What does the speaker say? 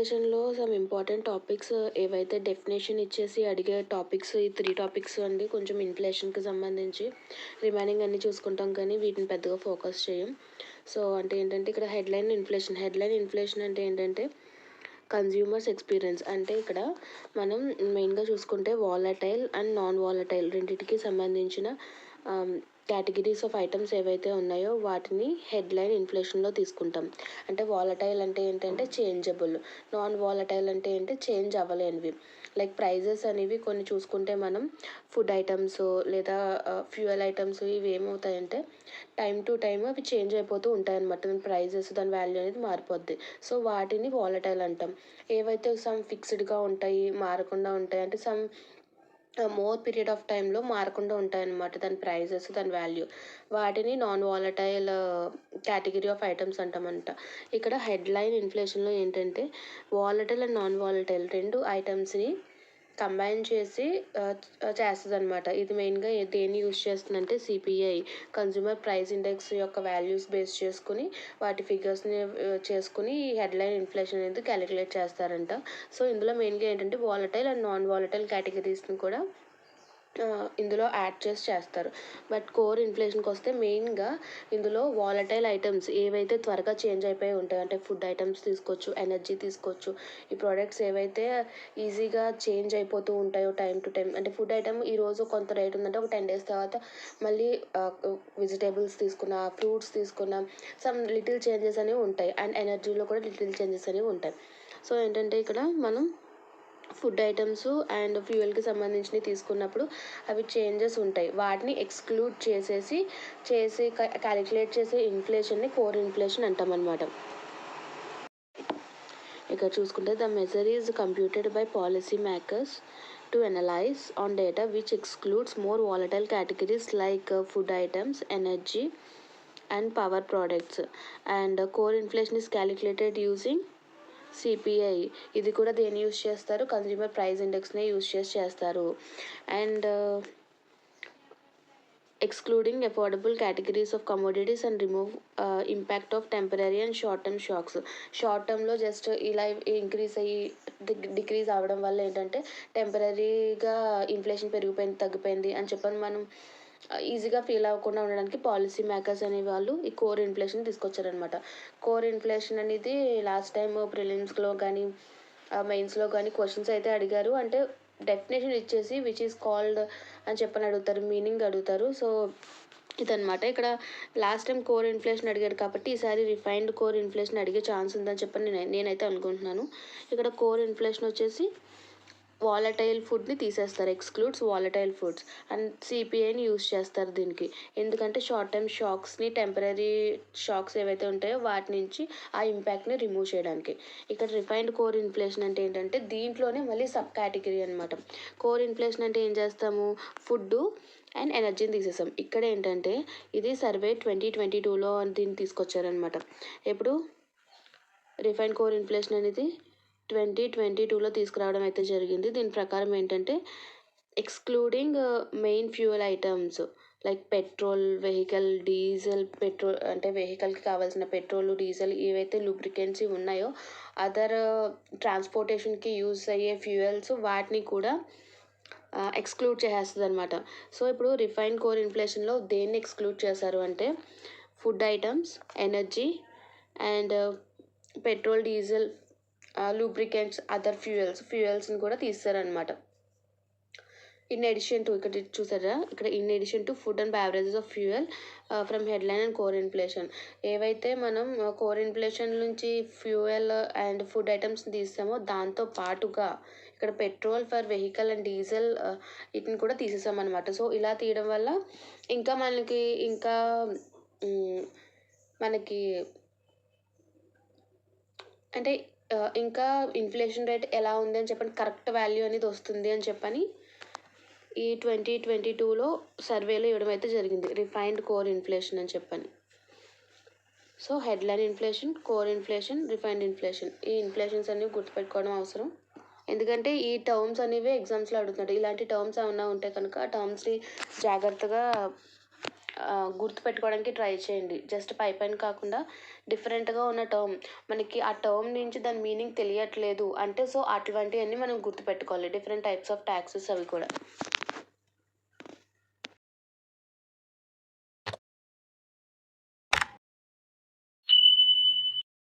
ఇన్ఫ్లేషన్లో some important topics ఏవైతే definition ఇచ్చేసి అడిగే టాపిక్స్ ఈ 3 టాపిక్స్ అండి. కొంచెం ఇన్ఫ్లేషన్కి సంబంధించి రిమైనింగ్ అన్నీ చూసుకుంటాం కానీ వీటిని పెద్దగా ఫోకస్ చేయం. సో అంటే ఏంటంటే ఇక్కడ హెడ్లైన్ ఇన్ఫ్లేషన్ అంటే ఏంటంటే కన్జ్యూమర్స్ ఎక్స్పీరియన్స్. అంటే ఇక్కడ మనం మెయిన్గా చూసుకుంటే వాలటైల్ అండ్ నాన్ వాలటైల్ రెండింటికి సంబంధించిన కేటగిరీస్ ఆఫ్ ఐటమ్స్ ఏవైతే ఉన్నాయో వాటిని హెడ్లైన్ ఇన్ఫ్లేషన్లో తీసుకుంటాం. అంటే వాలటైల్ అంటే ఏంటంటే చేంజబుల్, నాన్ వాలటైల్ అంటే ఏంటి చేంజ్ అవ్వలేనివి. లైక్ ప్రైజెస్ అనేవి కొన్ని చూసుకుంటే మనం ఫుడ్ ఐటమ్స్ లేదా ఫ్యూయల్ ఐటమ్స్ ఇవి ఏమవుతాయంటే టైం టు టైం అవి చేంజ్ అయిపోతూ ఉంటాయన్నమాట. దాని ప్రైజెస్ దాని వాల్యూ అనేది మారిపోద్ది. సో వాటిని వాలటైల్ అంటాం. ఏవైతే సమ్ ఫిక్స్డ్గా ఉంటాయి, మారకుండా ఉంటాయి అంటే సమ్ మోర్ పీరియడ్ ఆఫ్ టైంలో మారకుండా ఉంటాయన్నమాట దాని ప్రైజెస్ దాని వాల్యూ, వాటిని non volatile category of items అంటామంట. ఇక్కడ హెడ్లైన్ ఇన్ఫ్లేషన్లో ఏంటంటే వాలటైల్ అండ్ నాన్ వాలటైల్ రెండు ఐటమ్స్ని కంబైన్ చేసి చేస్తుంది అనమాట. ఇది మెయిన్గా దేన్ని యూజ్ చేస్తుందంటే సిపిఐ, కన్జ్యూమర్ ప్రైస్ ఇండెక్స్ యొక్క వాల్యూస్ బేస్ చేసుకుని వాటి ఫిగర్స్ని చేసుకుని హెడ్లైన్ ఇన్ఫ్లేషన్ అనేది క్యాలిక్యులేట్ చేస్తారంట. సో ఇందులో మెయిన్గా ఏంటంటే వాలటైల్ అండ్ నాన్ వాలటైల్ కేటగిరీస్ని కూడా ఇందులో యాడ్ చేస్తారు. బట్ కోర్ ఇన్ఫ్లేషన్కి వస్తే మెయిన్గా ఇందులో వాలటైల్ ఐటమ్స్ ఏవైతే త్వరగా చేంజ్ అయిపోయి ఉంటాయో అంటే ఫుడ్ ఐటమ్స్ తీసుకోవచ్చు, ఎనర్జీ తీసుకోవచ్చు. ఈ ప్రోడక్ట్స్ ఏవైతే ఈజీగా చేంజ్ అయిపోతూ ఉంటాయో టైం టు టైం, అంటే ఫుడ్ ఐటమ్ ఈరోజు కొంత రేట్ ఉందంటే ఒక 10 days తర్వాత మళ్ళీ వెజిటేబుల్స్ తీసుకున్న, ఫ్రూట్స్ తీసుకున్న సమ్ లిటిల్ చేంజెస్ అనేవి ఉంటాయి. అండ్ ఎనర్జీలో కూడా లిటిల్ చేంజెస్ అనేవి ఉంటాయి. సో ఏంటంటే ఇక్కడ మనం ఫుడ్ ఐటమ్స్ అండ్ ఫ్యూయల్కి సంబంధించినవి తీసుకున్నప్పుడు అవి చేంజెస్ ఉంటాయి. వాటిని ఎక్స్క్లూడ్ చేసి క్యాలిక్యులేట్ చేసే ఇన్ఫ్లేషన్ని కోర్ ఇన్ఫ్లేషన్ అంటామన్నమాట. ఇక్కడ చూసుకుంటే the measure is computed by policy makers to analyze on data which excludes more volatile categories like food items, energy and power products. And core inflation is calculated using CPI. ఇది కూడా దేన్ని use చేస్తారు, consumer price ఇండెక్స్నే use చేస్తారు. And excluding affordable categories of commodities and remove impact of temporary and short term shocks. Short టర్మ్లో just ఇలా increase అయ్యి decrease అవ్వడం వల్ల ఏంటంటే టెంపరీగా ఇన్ఫ్లేషన్ పెరిగిపోయింది తగ్గిపోయింది అని చెప్పని మనం ఈజీగా ఫీల్ అవ్వకుండా ఉండడానికి పాలసీ మేకర్స్ అనే వాళ్ళు ఈ కోర్ ఇన్ఫ్లేషన్ తీసుకొచ్చారనమాట. కోర్ ఇన్ఫ్లేషన్ అనేది లాస్ట్ టైం ప్రిలిమ్స్లో కానీ మెయిన్స్లో కానీ క్వశ్చన్స్ అయితే అడిగారు. అంటే డెఫినేషన్ ఇచ్చేసి విచ్ ఈస్ కాల్డ్ అని చెప్పని అడుగుతారు, మీనింగ్ అడుగుతారు. సో ఇదనమాట. ఇక్కడ లాస్ట్ టైం కోర్ ఇన్ఫ్లేషన్ అడిగారు కాబట్టి ఈసారి రిఫైన్డ్ కోర్ ఇన్ఫ్లేషన్ అడిగే ఛాన్స్ ఉందని చెప్పని నేనైతే అనుకుంటున్నాను. ఇక్కడ కోర్ ఇన్ఫ్లేషన్ వచ్చేసి వాలటైల్ ఫుడ్ని తీసేస్తారు, ఎక్స్క్లూడ్స్ వాలటైల్ ఫుడ్స్ అండ్ సిపిఐని యూజ్ చేస్తారు దీనికి. ఎందుకంటే షార్ట్ టైమ్ షాక్స్ని, టెంపరీ షాక్స్ ఏవైతే ఉంటాయో వాటి నుంచి ఆ ఇంపాక్ట్ని రిమూవ్ చేయడానికి. ఇక్కడ రిఫైన్డ్ కోర్ ఇన్ఫ్లేషన్ అంటే ఏంటంటే దీంట్లోనే మళ్ళీ సబ్ కేటగిరీ అనమాట. కోర్ ఇన్ఫ్లేషన్ అంటే ఏం చేస్తాము, ఫుడ్ అండ్ ఎనర్జీని తీసేసాం. ఇక్కడ ఏంటంటే ఇది సర్వే 2022లో దీన్ని తీసుకొచ్చారనమాట. ఎప్పుడు రిఫైన్డ్ కోర్ ఇన్ఫ్లేషన్ అనేది 2022లో తీసుకురావడం అయితే జరిగింది. దీని ప్రకారం ఏంటంటే excluding main fuel items like petrol, vehicle, diesel, petrol అంటే వెహికల్కి కావాల్సిన పెట్రోల్, డీజిల్ ఏవైతే లూబ్రికెంట్స్ ఉన్నాయో అదర్ ట్రాన్స్పోర్టేషన్కి యూజ్ అయ్యే ఫ్యూయల్స్ వాటిని కూడా ఎక్స్క్లూడ్ చేసేస్తుంది అనమాట. సో ఇప్పుడు రిఫైన్డ్ కోర్ ఇన్ఫ్లేషన్లో దేన్ని ఎక్స్క్లూడ్ చేశారు అంటే food items, energy and petrol, diesel, lubricants, other ఫ్యూయల్స్ని కూడా తీస్తారనమాట. ఇన్ ఎడిషన్ టు ఇక్కడ చూసారా, ఇక్కడ in addition to food and beverages of fuel from headline and core inflation. ఏవైతే మనం కోర్ ఇన్ఫ్లేషన్ నుంచి ఫ్యూయల్ అండ్ ఫుడ్ ఐటమ్స్ని తీస్తామో దాంతో పాటుగా ఇక్కడ petrol for vehicle and diesel వీటిని కూడా తీసేసామన్నమాట. సో ఇలా తీయడం వల్ల ఇంకా మనకి అంటే ఇంకా ఇన్ఫ్లేషన్ రేట్ ఎలా ఉంది అని చెప్పని కరెక్ట్ వాల్యూ అనేది వస్తుంది అని చెప్పని ఈ 2022లో సర్వేలో ఇవ్వడం అయితే జరిగింది, రిఫైన్డ్ కోర్ ఇన్ఫ్లేషన్ అని చెప్పని. So headline inflation, core inflation, refined inflation, ఈ ఇన్ఫ్లేషన్స్ అనేవి గుర్తుపెట్టుకోవడం అవసరం. ఎందుకంటే ఈ టర్మ్స్ అనేవి ఎగ్జామ్స్లో అడుగుతున్నాడు. ఇలాంటి టర్మ్స్ ఏమన్నా ఉంటే కనుక ఆ టర్మ్స్ని జాగ్రత్తగా గుర్తుపెట్టుకోవడానికి ట్రై చేయండి. జస్ట్ పైపైన కాకుండా డిఫరెంట్గా ఉన్న టర్మ్ మనకి ఆ టర్మ్ నుంచి దాని మీనింగ్ తెలియట్లేదు అంటే సో అటువంటివన్నీ మనం గుర్తుపెట్టుకోవాలి. డిఫరెంట్ టైప్స్ ఆఫ్ ట్యాక్సెస్ అవి కూడా.